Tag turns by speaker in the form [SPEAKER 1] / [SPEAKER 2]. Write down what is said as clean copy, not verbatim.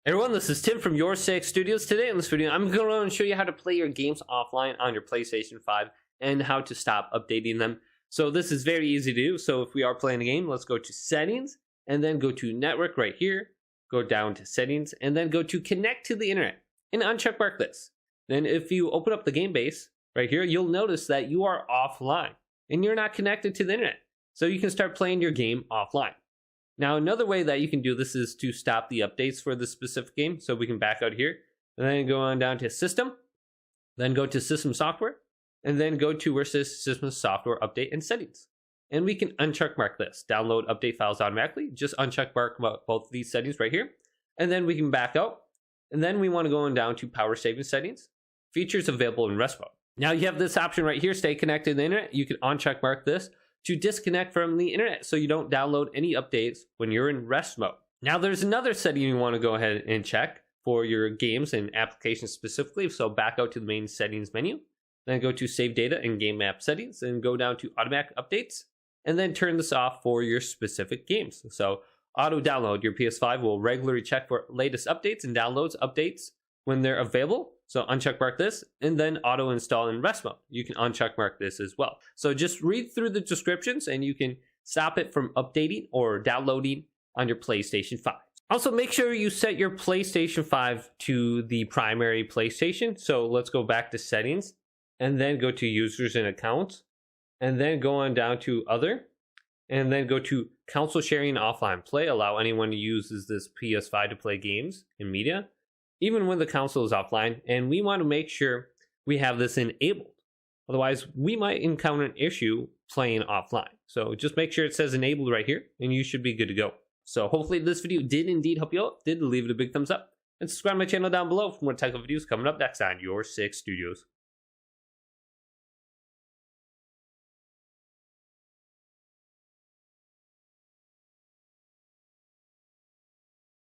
[SPEAKER 1] Everyone, this is Tim from YourSixStudios. Today in this video, I'm going to show you how to play your games offline on your PlayStation 5 and how to stop updating them. So this is very easy to do. So if we are playing a game, let's go to Settings and then go to Network right here. Go down to Settings and then go to Connect to the Internet and uncheck mark this. Then if you open up the game base right here, you'll notice that you are offline and you're not connected to the Internet. So you can start playing your game offline. Now, another way that you can do this is to stop the updates for the specific game. So we can back out here and then go on down to System, then go to System Software, and then go to where it says System Software Update and Settings. And we can uncheck mark this. Download update files automatically. Just uncheck mark both of these settings right here. And then we can back out. And then we want to go on down to Power Saving Settings. Features available in rest mode. Now you have this option right here, Stay Connected to the Internet. You can uncheck mark this to disconnect from the internet so you don't download any updates when you're in rest mode. Now there's another setting you want to go ahead and check for your games and applications specifically. So back out to the main settings menu, then go to Save Data and Game App Settings and go down to Automatic Updates and then turn this off for your specific games. So auto download, your PS5 will regularly check for latest updates and downloads updates when they're available. So uncheck mark this and then auto install in rest mode. You can uncheck mark this as well. So just read through the descriptions and you can stop it from updating or downloading on your PlayStation 5. Also, make sure you set your PlayStation 5 to the primary PlayStation. So let's go back to settings and then go to users and accounts and then go on down to other and then go to console sharing offline play. Allow anyone who uses this PS5 to play games and media, even when the console is offline, and we want to make sure we have this enabled. Otherwise, we might encounter an issue playing offline. So just make sure it says enabled right here, and you should be good to go. So hopefully this video did indeed help you out. Leave it a big thumbs up, and subscribe to my channel down below for more technical videos coming up next on YourSixStudios.